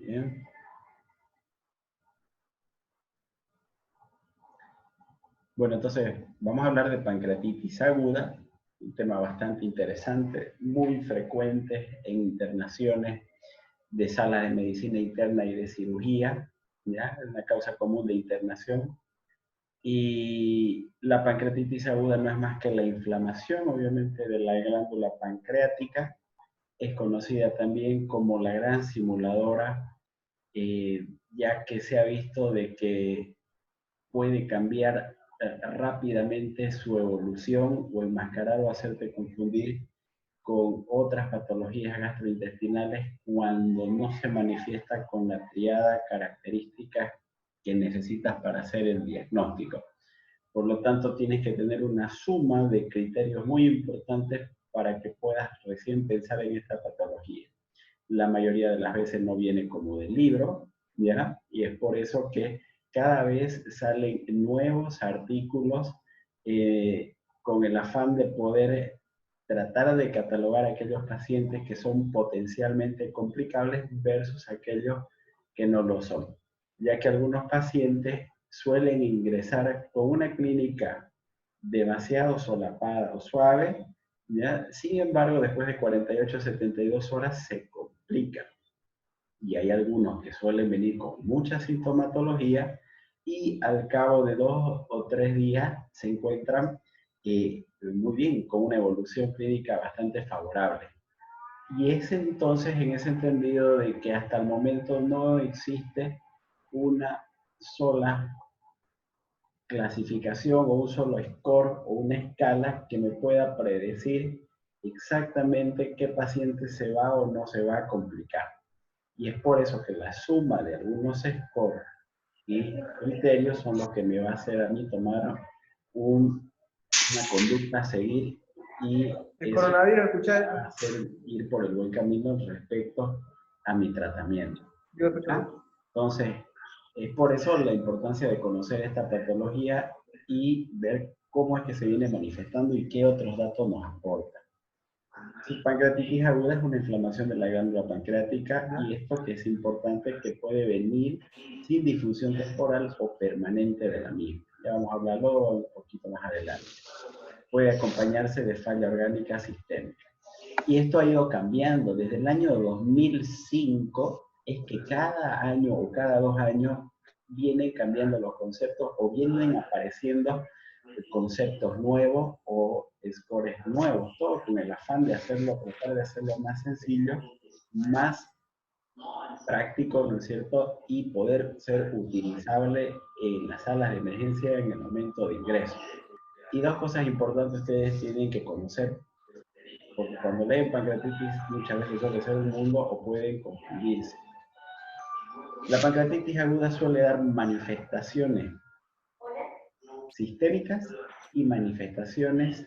Bien. Bueno, entonces vamos a hablar de pancreatitis aguda, un tema bastante interesante, muy frecuente en internaciones de salas de medicina interna y de cirugía, ¿ya? Es una causa común de internación. Y la pancreatitis aguda no es más que la inflamación, obviamente, de la glándula pancreática. Es conocida también como la gran simuladora, ya que se ha visto de que puede cambiar rápidamente su evolución o enmascarar o hacerte confundir con otras patologías gastrointestinales cuando no se manifiesta con la triada características que necesitas para hacer el diagnóstico. Por lo tanto, tienes que tener una suma de criterios muy importantes para que puedas recién pensar en esta patología. La mayoría de las veces no viene como del libro, ¿ya? Y es por eso que cada vez salen nuevos artículos con el afán de poder tratar de catalogar a aquellos pacientes que son potencialmente complicables versus aquellos que no lo son, ya que algunos pacientes suelen ingresar con una clínica demasiado solapada o suave, ¿ya? Sin embargo, después de 48 a 72 horas se complica. Y hay algunos que suelen venir con mucha sintomatología y al cabo de 2 o 3 días se encuentran muy bien, con una evolución clínica bastante favorable. Y es entonces en ese entendido de que hasta el momento no existe una sola clasificación o un solo score o una escala que me pueda predecir exactamente qué paciente se va o no se va a complicar. Y es por eso que la suma de algunos scores y criterios son los que me va a hacer a mí tomar una conducta a seguir y el eso coronavirus, va a hacer ir por el buen camino respecto a mi tratamiento. ¿Ah? Entonces, es por eso la importancia de conocer esta patología y ver cómo es que se viene manifestando y qué otros datos nos aporta. Sí, pancreatitis aguda es una inflamación de la glándula pancreática y esto que es importante que puede venir sin difusión temporal o permanente de la misma. Ya vamos a hablarlo un poquito más adelante. Puede acompañarse de falla orgánica sistémica. Y esto ha ido cambiando. Desde el año 2005 es que cada año o cada 2 años vienen cambiando los conceptos o vienen apareciendo conceptos nuevos o scores nuevos, todo con el afán de hacerlo, tratar de hacerlo más sencillo, más práctico, ¿no es cierto? Y poder ser utilizable en las salas de emergencia en el momento de ingreso. Y dos cosas importantes ustedes tienen que conocer, porque cuando leen pancreatitis muchas veces suele ser un mundo o pueden confundirse. La pancreatitis aguda suele dar manifestaciones sistémicas y manifestaciones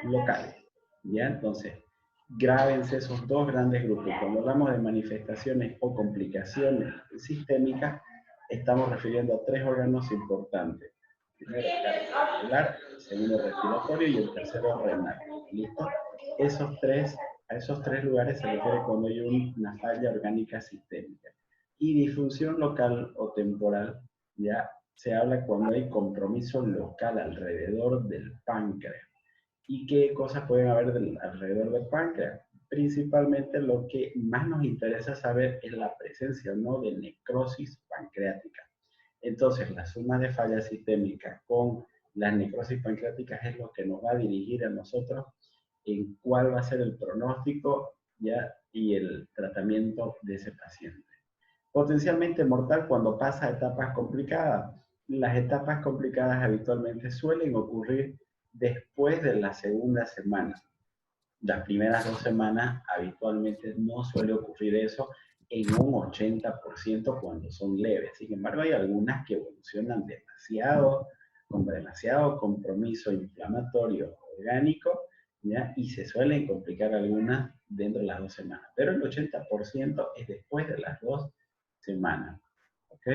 locales. ¿Ya? Entonces, grábense esos dos grandes grupos. Cuando hablamos de manifestaciones o complicaciones sistémicas, estamos refiriendo a 3 órganos importantes. Primero, cardiovascular, el segundo, respiratorio y el tercero, renal. ¿Listo? A esos tres lugares se refiere cuando hay una falla orgánica sistémica. Y disfunción local o temporal, ya se habla cuando hay compromiso local alrededor del páncreas. ¿Y qué cosas pueden haber alrededor del páncreas? Principalmente lo que más nos interesa saber es la presencia o no de necrosis pancreática. Entonces, la suma de fallas sistémicas con las necrosis pancreáticas es lo que nos va a dirigir a nosotros en cuál va a ser el pronóstico, ¿ya? Y el tratamiento de ese paciente. Potencialmente mortal cuando pasa a etapas complicadas. Las etapas complicadas habitualmente suelen ocurrir después de la segunda semana. Las primeras 2 semanas habitualmente no suele ocurrir eso en un 80% cuando son leves. Sin embargo, hay algunas que evolucionan demasiado, con demasiado compromiso inflamatorio orgánico, ¿ya? Y se suelen complicar algunas dentro de las 2 semanas. Pero el 80% es después de las 2 semanas. ¿Ok?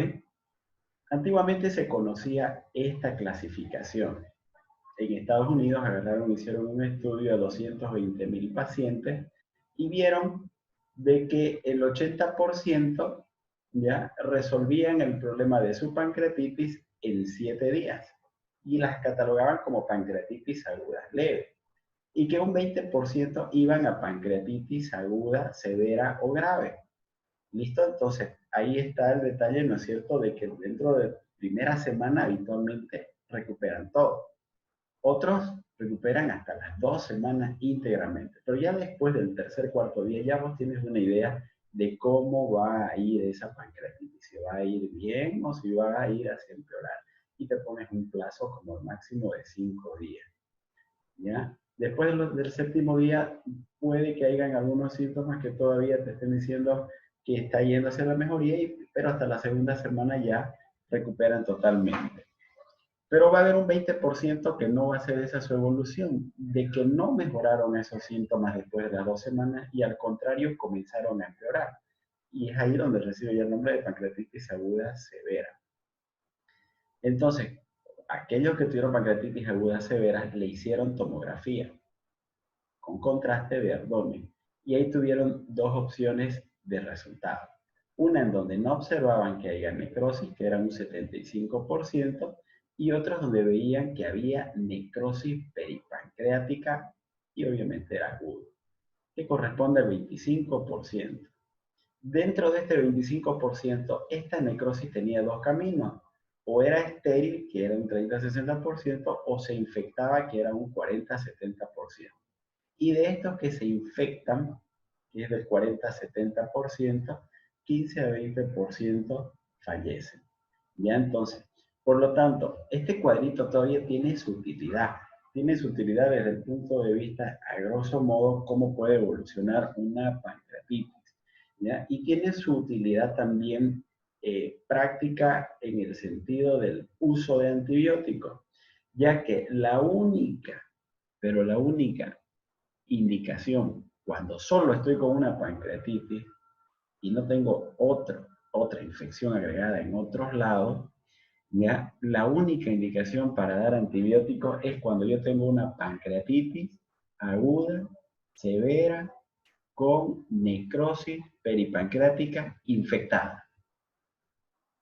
Antiguamente se conocía esta clasificación. En Estados Unidos hicieron un estudio a 220.000 pacientes y vieron de que el 80% ya resolvían el problema de su pancreatitis en 7 días y las catalogaban como pancreatitis aguda leve, y que un 20% iban a pancreatitis aguda, severa o grave. ¿Listo? Entonces, ahí está el detalle, ¿no es cierto?, de que dentro de primera semana habitualmente recuperan todo. Otros recuperan hasta las 2 semanas íntegramente, pero ya después del tercer, cuarto día ya vos tienes una idea de cómo va a ir esa pancreatitis, si va a ir bien o si va a ir hacia empeorar. Y te pones un plazo como máximo de 5 días. ¿Ya? Después del séptimo día puede que hayan algunos síntomas que todavía te estén diciendo que está yendo hacia la mejoría, pero hasta la segunda semana ya recuperan totalmente. Pero va a haber un 20% que no va a ser esa su evolución, de que no mejoraron esos síntomas después de las 2 semanas y al contrario comenzaron a empeorar. Y es ahí donde recibe ya el nombre de pancreatitis aguda severa. Entonces, aquellos que tuvieron pancreatitis aguda severa le hicieron tomografía con contraste de abdomen y ahí tuvieron dos opciones de resultado. Una en donde no observaban que haya necrosis, que era un 75%, y otras donde veían que había necrosis peripancreática y obviamente era agudo, que corresponde al 25%. Dentro de este 25%, esta necrosis tenía dos caminos. O era estéril, que era un 30-60%, o se infectaba, que era un 40-70%. Y de estos que se infectan, que es del 40-70%, 15-20% fallecen. ¿Ya? Entonces, por lo tanto, este cuadrito todavía tiene su utilidad. Tiene su utilidad desde el punto de vista, a grosso modo, cómo puede evolucionar una pancreatitis. ¿Ya? Y tiene su utilidad también práctica en el sentido del uso de antibióticos, ya que la única, pero la única indicación cuando solo estoy con una pancreatitis y no tengo otra infección agregada en otros lados, ¿ya? La única indicación para dar antibióticos es cuando yo tengo una pancreatitis aguda, severa, con necrosis peripancreática infectada.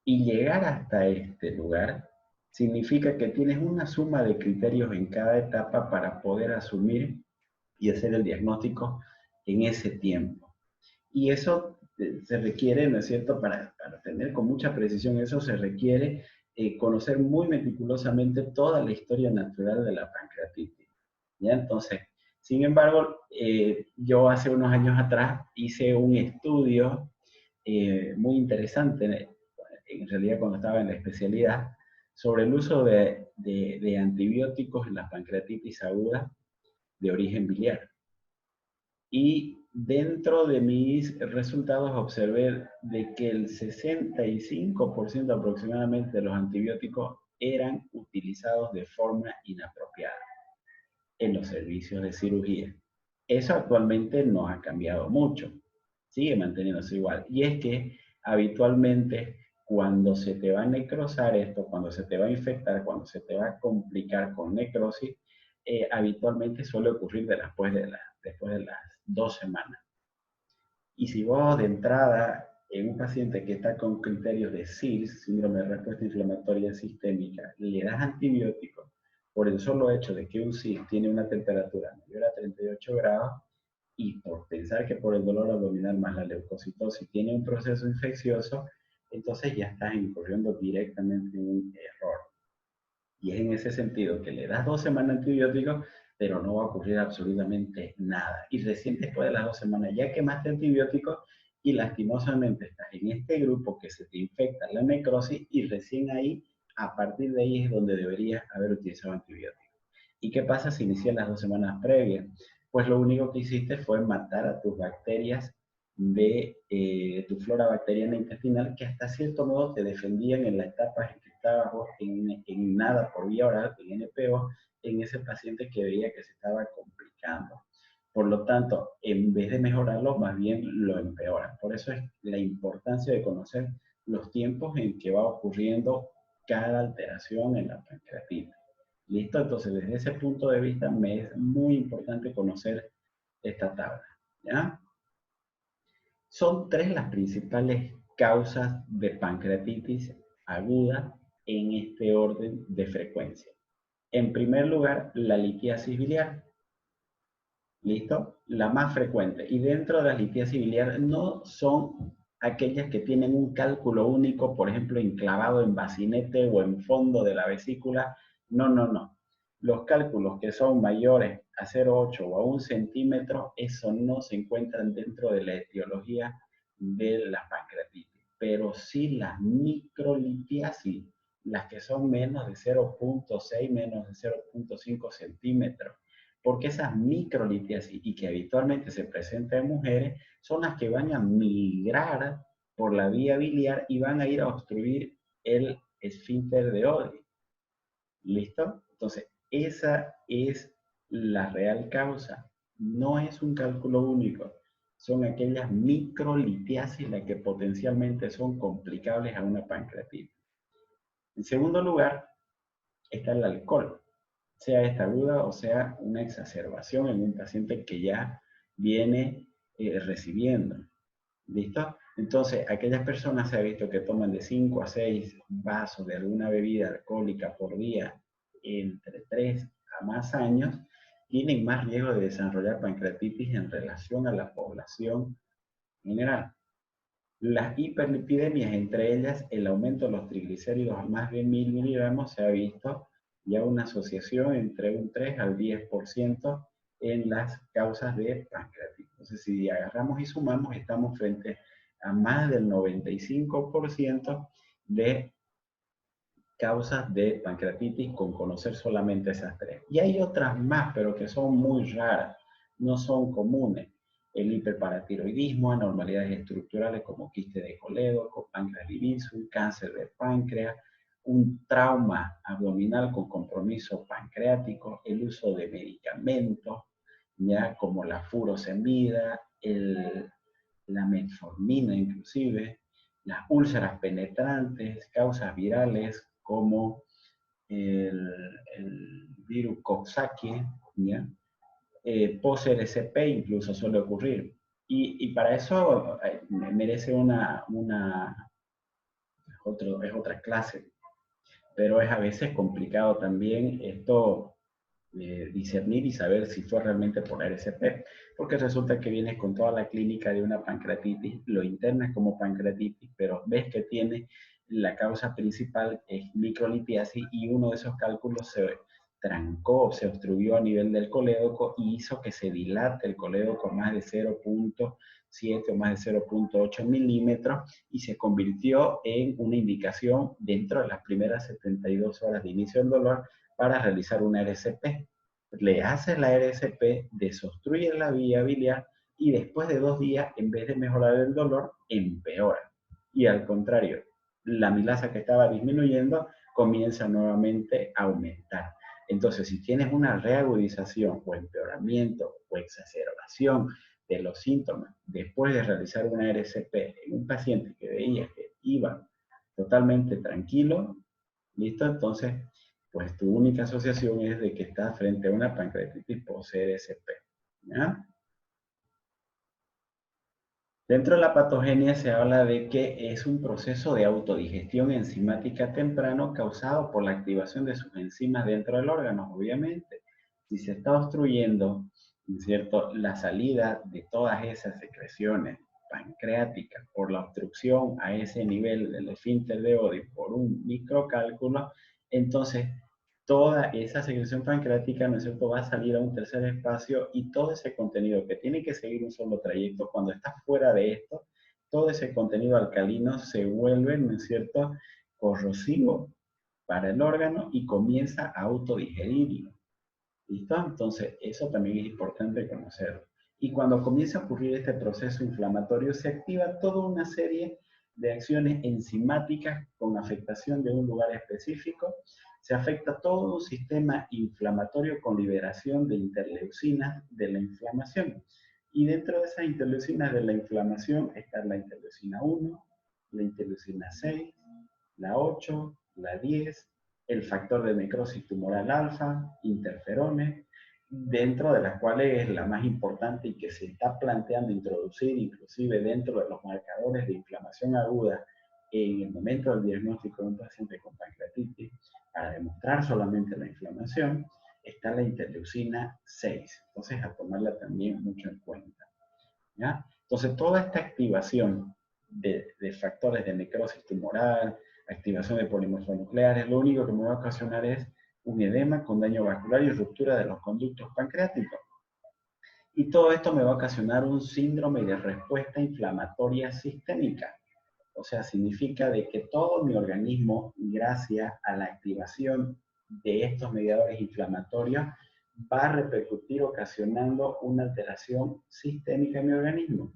Y llegar hasta este lugar significa que tienes una suma de criterios en cada etapa para poder asumir y hacer el diagnóstico en ese tiempo. Y eso se requiere, ¿no es cierto?, para tener con mucha precisión eso se requiere conocer muy meticulosamente toda la historia natural de la pancreatitis. ¿Ya? Entonces, sin embargo, yo hace unos años atrás hice un estudio muy interesante, en realidad cuando estaba en la especialidad, sobre el uso de antibióticos en la pancreatitis aguda de origen biliar. Y dentro de mis resultados observé de que el 65% aproximadamente de los antibióticos eran utilizados de forma inapropiada en los servicios de cirugía. Eso actualmente no ha cambiado mucho, sigue manteniéndose igual. Y es que habitualmente cuando se te va a necrosar esto, cuando se te va a infectar, cuando se te va a complicar con necrosis, habitualmente suele ocurrir después de las 2 semanas. Y si vos de entrada en un paciente que está con criterios de SIRS, síndrome de respuesta inflamatoria sistémica, le das antibióticos por el solo hecho de que un SIRS tiene una temperatura mayor a 38 grados y por pensar que por el dolor abdominal más la leucocitosis tiene un proceso infeccioso, entonces ya estás incurriendo directamente en un error. Y es en ese sentido que le das 2 semanas de antibióticos, pero no va a ocurrir absolutamente nada. Y recién después de las 2 semanas ya quemaste antibióticos y lastimosamente estás en este grupo que se te infecta la necrosis y recién ahí, a partir de ahí es donde deberías haber utilizado antibióticos. ¿Y qué pasa si inicias las 2 semanas previas? Pues lo único que hiciste fue matar a tus bacterias de tu flora bacteriana intestinal que hasta cierto modo te defendían en la etapa en que estabas en nada por vía oral, en NPO, en ese paciente que veía que se estaba complicando. Por lo tanto, en vez de mejorarlo, más bien lo empeoran. Por eso es la importancia de conocer los tiempos en que va ocurriendo cada alteración en la pancreatitis. ¿Listo? Entonces, desde ese punto de vista, me es muy importante conocer esta tabla. ¿Ya? Son 3 las principales causas de pancreatitis aguda en este orden de frecuencia. En primer lugar, la litiasis biliar. ¿Listo? La más frecuente. Y dentro de las litiasis biliar no son aquellas que tienen un cálculo único, por ejemplo, enclavado en bacinete o en fondo de la vesícula. No, no, no. Los cálculos que son mayores a 0,8 o a 1 centímetro, eso no se encuentran dentro de la etiología de la pancreatitis. Pero sí las microlitiasis, las que son menos de 0,6, menos de 0,5 centímetros, porque esas microlitiasis y que habitualmente se presentan en mujeres son las que van a migrar por la vía biliar y van a ir a obstruir el esfínter de Oddi. ¿Listo? Entonces, esa es la real causa. No es un cálculo único. Son aquellas microlitiasis las que potencialmente son complicables a una pancreatitis. En segundo lugar, está el alcohol, sea esta aguda o sea una exacerbación en un paciente que ya viene recibiendo. ¿Listo? Entonces, aquellas personas se ha visto que toman de 5 a 6 vasos de alguna bebida alcohólica por día entre 3 a más años, tienen más riesgo de desarrollar pancreatitis en relación a la población general. Las hiperlipidemias, entre ellas el aumento de los triglicéridos a más de 1000 miligramos, se ha visto ya una asociación entre un 3 al 10% en las causas de pancreatitis. Entonces, si agarramos y sumamos, estamos frente a más del 95% de causas de pancreatitis con conocer solamente esas tres. Y hay otras más, pero que son muy raras, no son comunes. El hiperparatiroidismo, anormalidades estructurales como quiste de colédoco, páncreas livisum, cáncer de páncreas, un trauma abdominal con compromiso pancreático, el uso de medicamentos, ya como la furosemida, la metformina inclusive, las úlceras penetrantes, causas virales como el virus Coxsackie, ¿ya? Post-RCP incluso suele ocurrir. Y para eso merece es otra clase, pero es a veces complicado también esto discernir y saber si fue realmente por RCP, porque resulta que vienes con toda la clínica de una pancreatitis, lo internas como pancreatitis, pero ves que tiene la causa principal es microlitiasis y uno de esos cálculos se trancó, se obstruyó a nivel del colédoco y hizo que se dilate el colédoco más de 0,7 o más de 0,8 milímetros y se convirtió en una indicación dentro de las primeras 72 horas de inicio del dolor para realizar una RCP. Le haces la RCP, desobstruye la vía biliar y después de 2 días, en vez de mejorar el dolor, empeora. Y al contrario, la amilasa que estaba disminuyendo comienza nuevamente a aumentar. Entonces, si tienes una reagudización o empeoramiento o exacerbación de los síntomas después de realizar una RCP en un paciente que veías que iba totalmente tranquilo, ¿listo? Entonces, pues tu única asociación es de que estás frente a una pancreatitis post-RCP, ¿ya? Dentro de la patogenia se habla de que es un proceso de autodigestión enzimática temprano causado por la activación de sus enzimas dentro del órgano, obviamente. Si se está obstruyendo, ¿cierto?, la salida de todas esas secreciones pancreáticas por la obstrucción a ese nivel del esfínter de Oddi por un microcálculo, entonces toda esa secreción pancreática, ¿no es cierto?, va a salir a un tercer espacio y todo ese contenido que tiene que seguir un solo trayecto, cuando está fuera de esto, todo ese contenido alcalino se vuelve, ¿no es cierto?, corrosivo para el órgano y comienza a autodigerirlo. ¿Listo? Entonces, eso también es importante conocerlo. Y cuando comienza a ocurrir este proceso inflamatorio, se activa toda una serie de acciones enzimáticas con afectación de un lugar específico. Se afecta todo un sistema inflamatorio con liberación de interleucinas de la inflamación. Y dentro de esas interleucinas de la inflamación está la interleucina 1, la interleucina 6, la 8, la 10, el factor de necrosis tumoral alfa, interferones, dentro de las cuales la más importante y que se está planteando introducir inclusive dentro de los marcadores de inflamación aguda en el momento del diagnóstico de un paciente con pancreatitis, para demostrar solamente la inflamación, está la interleucina 6. Entonces, a tomarla también mucho en cuenta, ¿ya? Entonces, toda esta activación de factores de necrosis tumoral, activación de polimorfos nucleares, lo único que me va a ocasionar es un edema con daño vascular y ruptura de los conductos pancreáticos. Y todo esto me va a ocasionar un síndrome de respuesta inflamatoria sistémica. O sea, significa de que todo mi organismo, gracias a la activación de estos mediadores inflamatorios, va a repercutir ocasionando una alteración sistémica en mi organismo.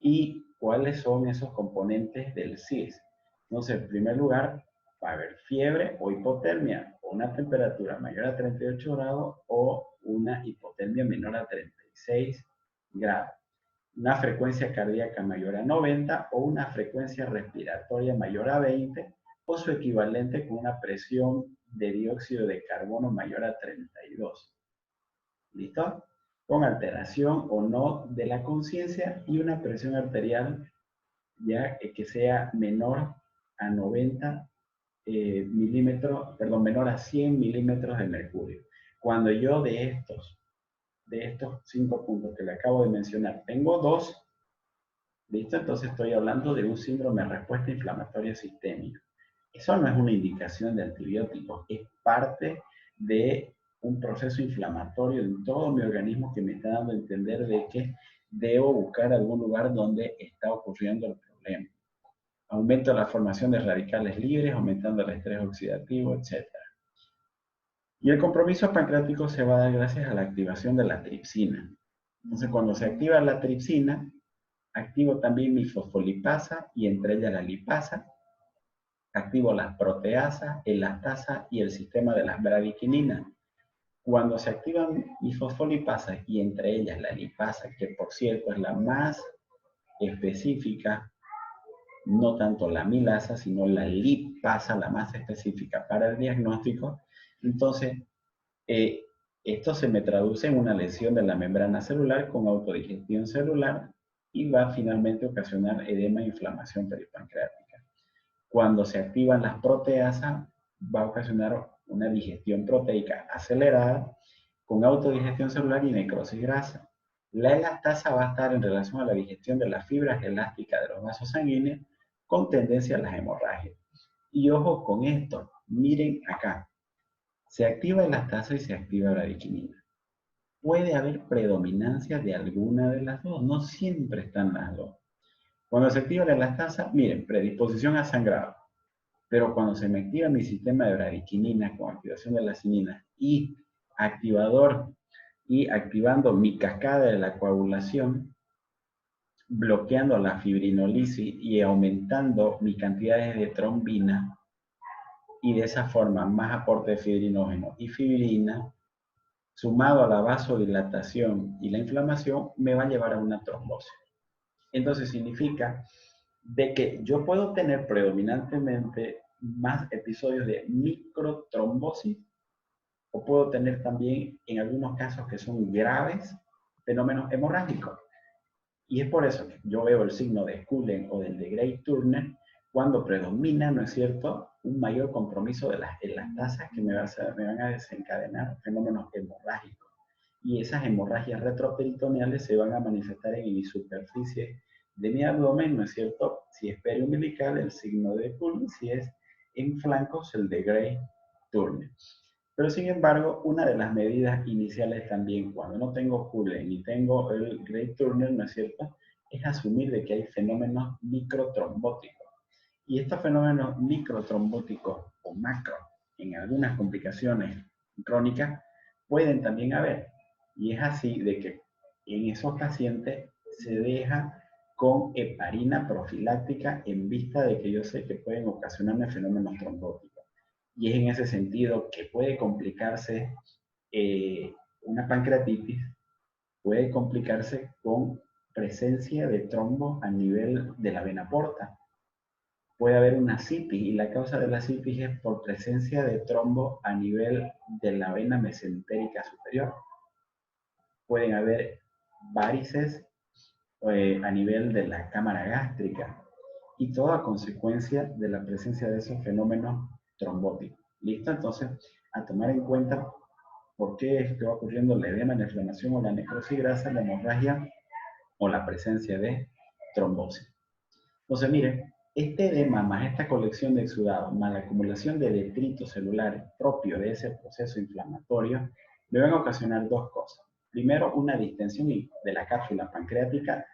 ¿Y cuáles son esos componentes del CIS? Entonces, en primer lugar, va a haber fiebre o hipotermia, o una temperatura mayor a 38 grados o una hipotermia menor a 36 grados. Una frecuencia cardíaca mayor a 90 o una frecuencia respiratoria mayor a 20 o su equivalente con una presión de dióxido de carbono mayor a 32. ¿Listo? Con alteración o no de la conciencia y una presión arterial ya que sea menor a 90 milímetros, perdón, menor a 100 milímetros de mercurio. Cuando yo de estos 5 puntos que le acabo de mencionar, tengo 2, ¿listo? Entonces estoy hablando de un síndrome de respuesta inflamatoria sistémica. Eso no es una indicación de antibióticos, es parte de un proceso inflamatorio en todo mi organismo que me está dando a entender de que debo buscar algún lugar donde está ocurriendo el problema. Aumento la formación de radicales libres, aumentando el estrés oxidativo, etc. Y el compromiso pancreático se va a dar gracias a la activación de la tripsina. Entonces, cuando se activa la tripsina, activo también mi fosfolipasa y entre ellas la lipasa. Activo las proteasas, elastasa y el sistema de las bradykininas. Cuando se activan mis fosfolipasas y entre ellas la lipasa, que por cierto es la más específica, no tanto la amilasa, sino la lipasa, la más específica para el diagnóstico, entonces esto se me traduce en una lesión de la membrana celular con autodigestión celular y va finalmente a ocasionar edema e inflamación peripancreática. Cuando se activan las proteasas, va a ocasionar una digestión proteica acelerada con autodigestión celular y necrosis grasa. La elastasa va a estar en relación a la digestión de las fibras elásticas de los vasos sanguíneos con tendencia a las hemorragias. Y ojo con esto, miren acá, se activa elastasa y se activa bradykinin. Puede haber predominancia de alguna de las dos, no siempre están las dos. Cuando se activa la elastasa, miren, predisposición a sangrado. Pero cuando se me activa mi sistema de bradiquinina con activación de la cinina y activador y activando mi cascada de la coagulación, bloqueando la fibrinolisis y aumentando mi cantidad de trombina y de esa forma más aporte de fibrinógeno y fibrina, sumado a la vasodilatación y la inflamación, me va a llevar a una trombosis. Entonces significa de que yo puedo tener predominantemente más episodios de microtrombosis o puedo tener también en algunos casos que son graves fenómenos hemorrágicos. Y es por eso que yo veo el signo de Cullen o del de Gray-Turner cuando predomina, ¿no es cierto?, un mayor compromiso de las elastasas que me van a desencadenar fenómenos hemorrágicos. Y esas hemorragias retroperitoneales se van a manifestar en mi superficie de mi abdomen, ¿no es cierto? Si es periumbilical, el signo de Cullen, si es en flancos, el de Gray-Turner. Pero sin embargo, una de las medidas iniciales también, cuando no tengo Cullen ni tengo el Gray-Turner, ¿no es cierto?, es asumir de que hay fenómenos microtrombóticos. Y estos fenómenos microtrombóticos o macro, en algunas complicaciones crónicas, pueden también haber. Y es así de que en esos pacientes se deja con heparina profiláctica en vista de que yo sé que pueden ocasionarme fenómenos trombóticos. Y es en ese sentido que puede complicarse una pancreatitis, puede complicarse con presencia de trombo a nivel de la vena porta. Puede haber una citis y la causa de la citis es por presencia de trombo a nivel de la vena mesentérica superior. pueden haber varices a nivel de la cámara gástrica, y todo a consecuencia de la presencia de esos fenómenos trombóticos. ¿Listo? Entonces, a tomar en cuenta por qué es que va ocurriendo la edema, la inflamación o la necrosis grasa, la hemorragia o la presencia de trombosis. Entonces, miren, este edema más esta colección de exudados, más la acumulación de detritos celulares propio de ese proceso inflamatorio, me van a ocasionar dos cosas. Primero, una distensión de la cápsula pancreática.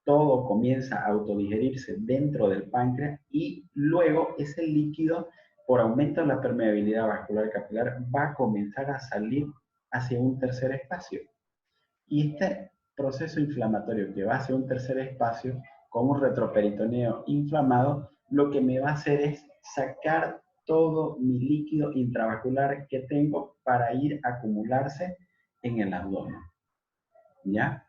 Todo comienza a autodigerirse dentro del páncreas y luego ese líquido, por aumento de la permeabilidad vascular capilar, va a comenzar a salir hacia un tercer espacio. Y este proceso inflamatorio que va hacia un tercer espacio, con un retroperitoneo inflamado, lo que me va a hacer es sacar todo mi líquido intravascular que tengo para ir a acumularse en el abdomen. ¿Ya?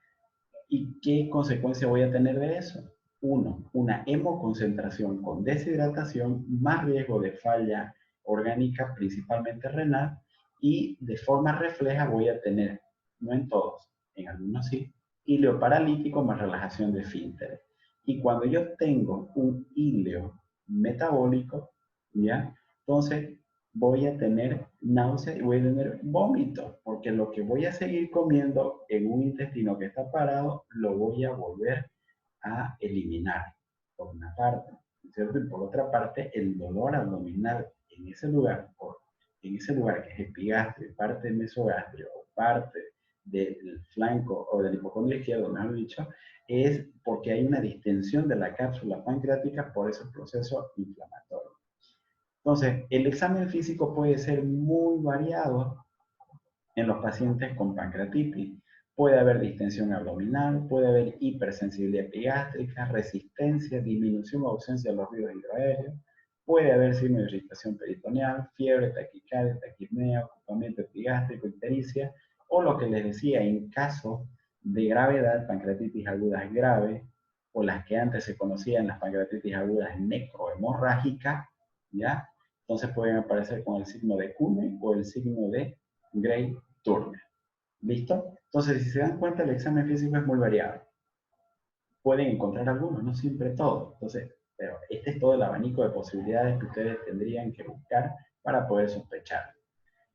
¿Y qué consecuencia voy a tener de eso? Uno, una hemoconcentración con deshidratación, más riesgo de falla orgánica, principalmente renal, y de forma refleja voy a tener, no en todos, en algunos sí, íleo paralítico más relajación de esfínteres. Y cuando yo tengo un íleo metabólico, ¿ya? Entonces voy a tener náusea y voy a tener vómito, porque lo que voy a seguir comiendo en un intestino que está parado, lo voy a volver a eliminar, por una parte, ¿cierto? Y por otra parte, el dolor abdominal en ese lugar que es epigastrio, parte del mesogastrio, o parte del flanco o del hipocondrio izquierdo, mejor dicho, es porque hay una distensión de la cápsula pancreática por ese proceso inflamatorio. Entonces, el examen físico puede ser muy variado en los pacientes con pancreatitis. Puede haber distensión abdominal, puede haber hipersensibilidad epigástrica, resistencia, disminución o ausencia de los ruidos hidroaéreos, puede haber signo de irritación peritoneal, fiebre, taquicardia, taquipnea, ocupamiento epigástrico, ictericia, o lo que les decía, en caso de gravedad, pancreatitis agudas grave, o las que antes se conocían las pancreatitis agudas necrohemorrágicas, ¿ya? Entonces pueden aparecer con el signo de Kuhne o el signo de Gray-Turner. ¿Listo? Entonces, si se dan cuenta, el examen físico es muy variado. Pueden encontrar algunos, no siempre todos. Entonces, pero este es todo el abanico de posibilidades que ustedes tendrían que buscar para poder sospechar.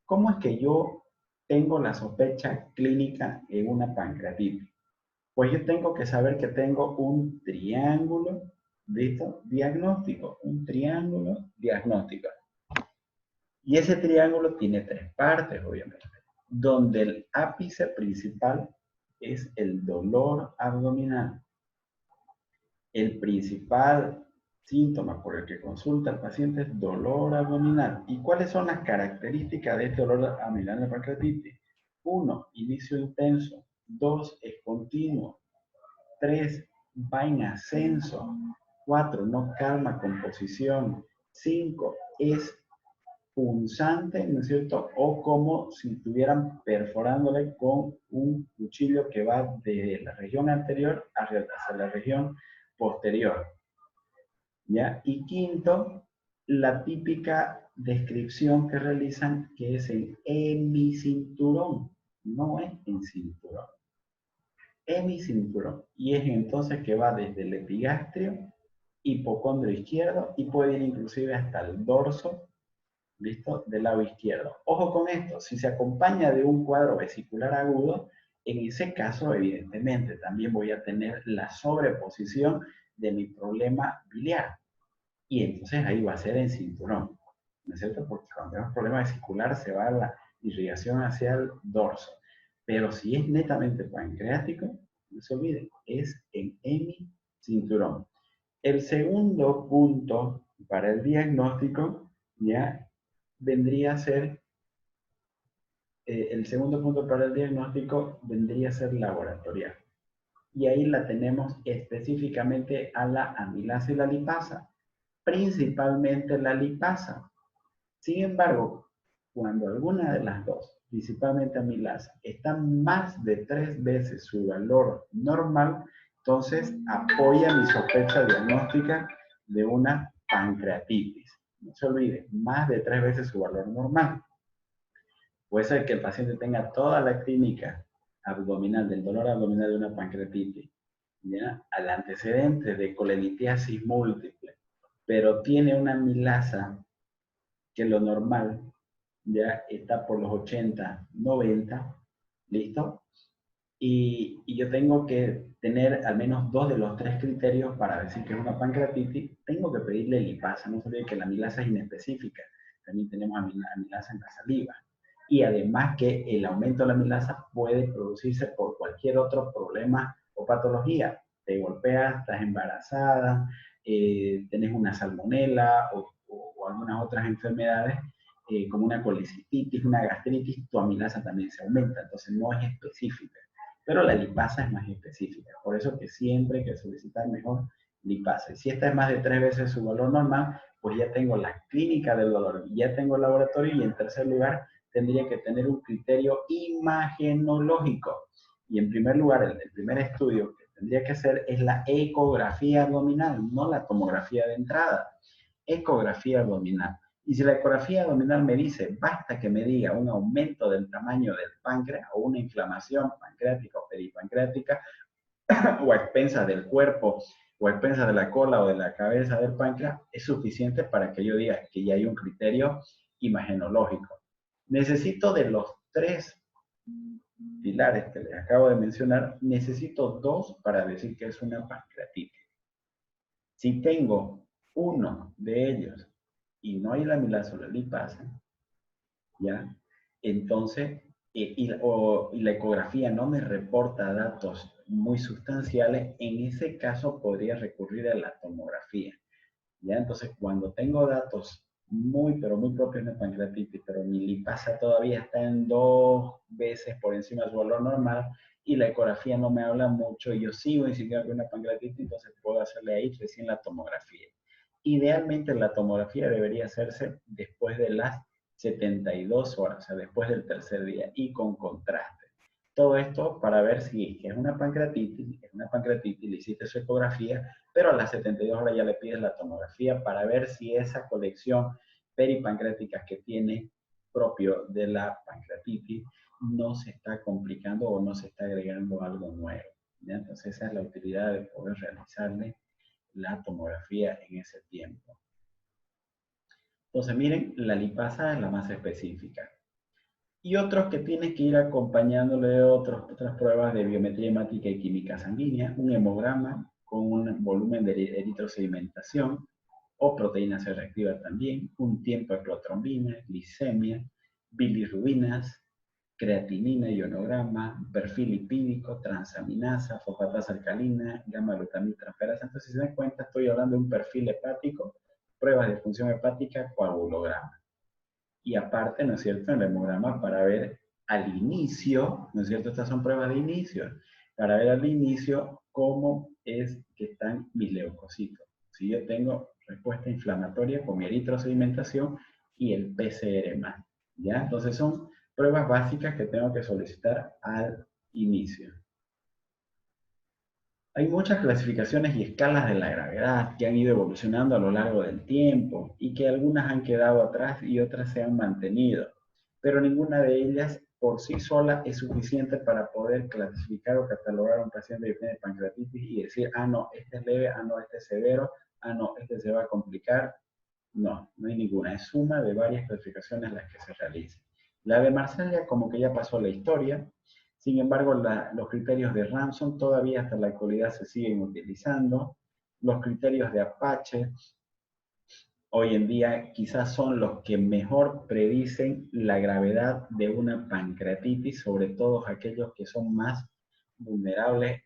¿Cómo es que yo tengo la sospecha clínica en una pancreatitis? Pues yo tengo que saber que tengo un triángulo, ¿listo? Diagnóstico, un triángulo diagnóstico. Y ese triángulo tiene tres partes, obviamente, donde el ápice principal es el dolor abdominal. El principal síntoma por el que consulta el paciente es dolor abdominal. ¿Y cuáles son las características de este dolor abdominal de pancreatitis? 1, inicio intenso. 2, es continuo. 3, va en ascenso. 4, no calma composición. 5, es punzante, ¿no es cierto? O como si estuvieran perforándole con un cuchillo que va desde la región anterior hacia la región posterior. ¿Ya? Y quinto, la típica descripción que realizan, que es en hemicinturón, no es en cinturón. Hemicinturón. Y es entonces que va desde el epigastrio, hipocondrio izquierdo, y puede ir inclusive hasta el dorso, ¿listo? Del lado izquierdo. Ojo con esto, si se acompaña de un cuadro vesicular agudo, en ese caso, evidentemente, también voy a tener la sobreposición de mi problema biliar. Y entonces ahí va a ser en cinturón, ¿no es cierto? Porque cuando tenemos problema vesicular se va la irrigación hacia el dorso. Pero si es netamente pancreático, no se olviden, es en hemicinturón. El segundo punto para el diagnóstico ya vendría a ser, el segundo punto para el diagnóstico vendría a ser laboratorial. Y ahí la tenemos específicamente a la amilasa y la lipasa, principalmente la lipasa. Sin embargo, cuando alguna de las dos, principalmente amilasa, está más de 3 veces su valor normal, entonces apoya mi sospecha diagnóstica de una pancreatitis. No se olvide, más de 3 veces su valor normal. Puede ser que el paciente tenga toda la clínica, pero si no hay ningún síntoma, entonces puede ser que sea una pancreatitis. ¿Listo? Entonces, si se dan cuenta, el examen físico es muy variado. Pueden encontrar algunos, no siempre todos. Entonces, el examen físico es muy variado. abdominal, del dolor abdominal de una pancreatitis, ¿ya? Al antecedente de colelitiasis múltiple, pero tiene una amilasa que lo normal ya está por los 80, 90, ¿listo? Y yo tengo que tener al menos 2 de los 3 criterios para decir que es una pancreatitis. Tengo que pedirle lipasa, no se olvide que la amilasa es inespecífica, también tenemos amilasa en la saliva. Y además que el aumento de la amilasa puede producirse por cualquier otro problema o patología. Te golpeas, estás embarazada, tenés una salmonela o algunas otras enfermedades, como una colicistitis, una gastritis, tu amilasa también se aumenta, entonces no es específica. Pero la lipasa es más específica, por eso que siempre hay que solicitar mejor lipasa. Y si esta es más de 3 veces su valor normal, pues ya tengo la clínica del dolor, ya tengo el laboratorio y en tercer lugar tendría que tener un criterio imagenológico. Y en primer lugar, el primer estudio que tendría que hacer es la ecografía abdominal, no la tomografía de entrada. Ecografía abdominal. Y si la ecografía abdominal me dice, basta que me diga un aumento del tamaño del páncreas o una inflamación pancreática o peripancreática, o a expensas del cuerpo, o a expensas de la cola o de la cabeza del páncreas, es suficiente para que yo diga que ya hay un criterio imagenológico. Necesito de los 3 pilares que les acabo de mencionar, necesito 2 para decir que es una pancreatitis. Si tengo uno de ellos y no hay la amilasa o la lipasa, ¿ya? Entonces, y la ecografía no me reporta datos muy sustanciales, en ese caso podría recurrir a la tomografía, ¿ya? Entonces, cuando tengo datos muy, pero muy propios de pancreatitis, pero mi lipasa todavía está en 2 veces por encima de su valor normal y la ecografía no me habla mucho y yo sigo insistiendo con una pancreatitis, entonces puedo hacerle ahí recién la tomografía. Idealmente la tomografía debería hacerse después de las 72 horas, o sea, después del tercer día y con contraste. Todo esto para ver si es una pancreatitis, le hiciste su ecografía, pero a las 72 horas ya le pides la tomografía para ver si esa colección peripancreática que tiene propio de la pancreatitis no se está complicando o no se está agregando algo nuevo, ¿ya? Entonces esa es la utilidad de poder realizarle la tomografía en ese tiempo. Entonces miren, la lipasa es la más específica. Y otros que tienes que ir acompañándole de otras pruebas de biometría hemática y química sanguínea, un hemograma con un volumen de eritrosedimentación o proteína C reactiva también, un tiempo de protrombina, glicemia, bilirrubinas, creatinina, ionograma, perfil lipídico, transaminasa, fosfatasa alcalina, gamma-glutamiltransferasa. Entonces, si se dan cuenta, estoy hablando de un perfil hepático, pruebas de función hepática, coagulograma. Y aparte, ¿no es cierto?, el hemograma para ver al inicio, ¿no es cierto?, estas son pruebas de inicio, para ver al inicio cómo es que están mis leucocitos. Si yo tengo respuesta inflamatoria con mi eritrosedimentación y el PCR+, ¿ya? Entonces son pruebas básicas que tengo que solicitar al inicio. Hay muchas clasificaciones y escalas de la gravedad que han ido evolucionando a lo largo del tiempo y que algunas han quedado atrás y otras se han mantenido, pero ninguna de ellas por sí sola es suficiente para poder clasificar o catalogar a un paciente que tiene pancreatitis y decir, ah, no, este es leve, ah, no, este es severo, ah, no, este se va a complicar. No, no hay ninguna. Es suma de varias clasificaciones las que se realizan. La de Marsella como que ya pasó la historia. Sin embargo, los criterios de Ramson todavía hasta la actualidad se siguen utilizando. Los criterios de Apache hoy en día quizás son los que mejor predicen la gravedad de una pancreatitis, sobre todo aquellos que son más vulnerables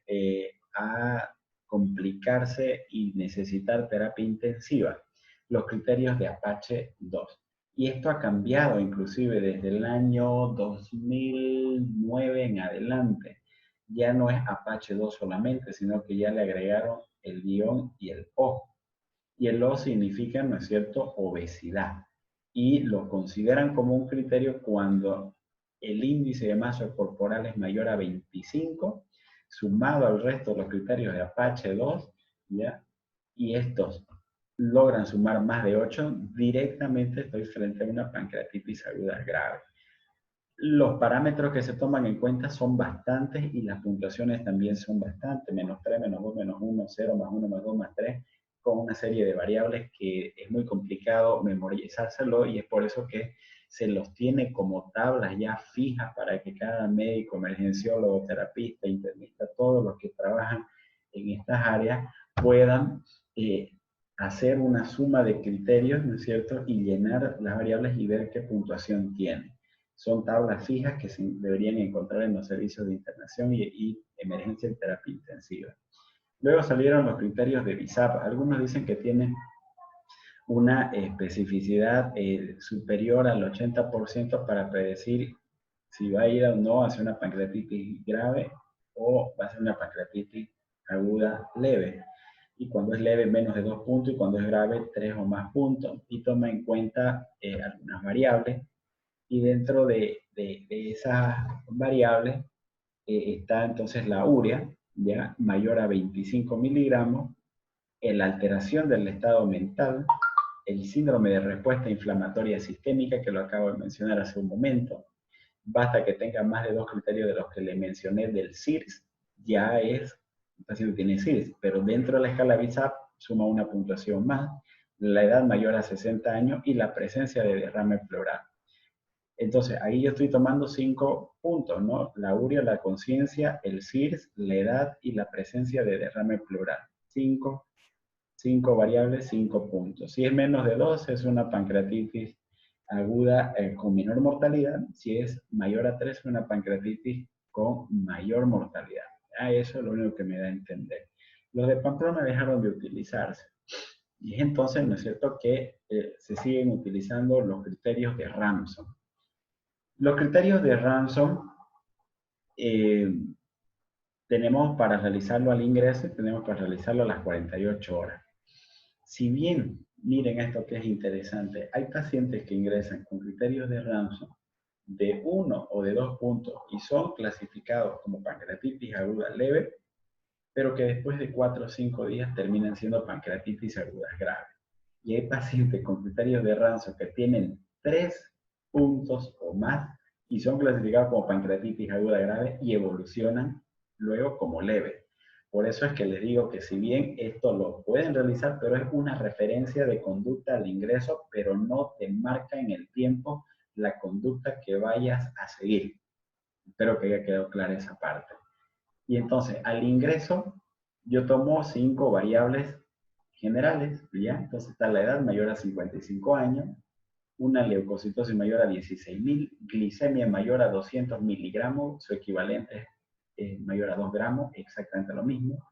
a complicarse y necesitar terapia intensiva. Los criterios de Apache 2. Y esto ha cambiado inclusive desde el año 2009 en adelante. Ya no es Apache 2 solamente, sino que ya le agregaron el guión y el O. Y el O significa, ¿no es cierto?, obesidad. Y lo consideran como un criterio cuando el índice de masa corporal es mayor a 25, sumado al resto de los criterios de Apache 2, ¿ya? Y estos logran sumar más de 8, directamente estoy frente a una pancreatitis aguda grave. Los parámetros que se toman en cuenta son bastantes y las puntuaciones también son bastantes, -3, -2, -1, 0, +1, +2, +3, con una serie de variables que es muy complicado memorizárselo y es por eso que se los tiene como tablas ya fijas para que cada médico, emergenciólogo, terapista, internista, todos los que trabajan en estas áreas puedan hacer una suma de criterios, ¿no es cierto? Y llenar las variables y ver qué puntuación tiene. Son tablas fijas que se deberían encontrar en los servicios de internación y emergencia y terapia intensiva. Luego salieron los criterios de BISAP. Algunos dicen que tienen una especificidad superior al 80% para predecir si va a ir o no hacia una pancreatitis grave o va a ser una pancreatitis aguda leve. Y cuando es leve, menos de 2 puntos, y cuando es grave, 3 o más puntos. Y toma en cuenta algunas variables. Y dentro de esas variables está entonces la urea, ya mayor a 25 miligramos, la alteración del estado mental, el síndrome de respuesta inflamatoria sistémica, que lo acabo de mencionar hace un momento. Basta que tenga más de 2 criterios de los que le mencioné del CIRS, ya es, el paciente tiene CIRS, pero dentro de la escala BISAP suma una puntuación más, la edad mayor a 60 años y la presencia de derrame pleural. Entonces, ahí yo estoy tomando 5 puntos, ¿no? La urea, la conciencia, el CIRS, la edad y la presencia de derrame pleural. 5 variables, 5 puntos. Si es menos de 2, es una pancreatitis aguda con menor mortalidad. Si es mayor a 3, es una pancreatitis con mayor mortalidad. Eso es lo único que me da a entender. Los de Pamplona dejaron de utilizarse. Y es entonces, ¿no es cierto?, que se siguen utilizando los criterios de Ramsson. Los criterios de Ramsson tenemos para realizarlo al ingreso y tenemos para realizarlo a las 48 horas. Si bien, miren esto que es interesante, hay pacientes que ingresan con criterios de Ramsson de 1 o de 2 puntos y son clasificados como pancreatitis aguda leve, pero que después de 4 o 5 días terminan siendo pancreatitis agudas graves. Y hay pacientes con criterios de Ramsson que tienen 3 puntos o más y son clasificados como pancreatitis aguda grave y evolucionan luego como leve. Por eso es que les digo que si bien esto lo pueden realizar, pero es una referencia de conducta al ingreso, pero no te marca en el tiempo la conducta que vayas a seguir. Espero que haya quedado clara esa parte. Y entonces, al ingreso, yo tomo 5 variables generales, ¿ya? Entonces está la edad mayor a 55 años, una leucocitosis mayor a 16.000, glicemia mayor a 200 miligramos, su equivalente es mayor a 2 gramos, exactamente lo mismo.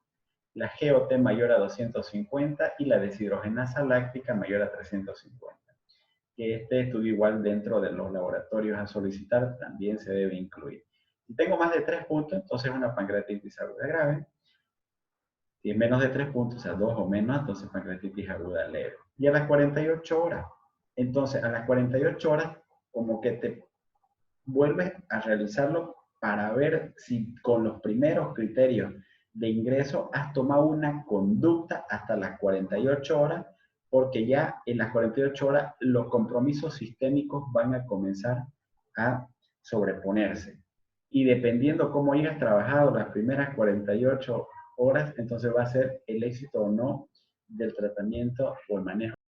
La GOT mayor a 250 y la deshidrogenasa láctica mayor a 350. Que este estudio igual dentro de los laboratorios a solicitar también se debe incluir. Si tengo más de 3 puntos, entonces es una pancreatitis aguda grave. Si es menos de 3 puntos, o sea, 2 o menos, entonces pancreatitis aguda leve. Y a las 48 horas, entonces a las 48 horas, como que te vuelves a realizarlo para ver si con los primeros criterios de ingreso has tomado una conducta hasta las 48 horas, porque ya en las 48 horas los compromisos sistémicos van a comenzar a sobreponerse. Y dependiendo cómo hayas trabajado las primeras 48 horas, entonces va a ser el éxito o no del tratamiento o el manejo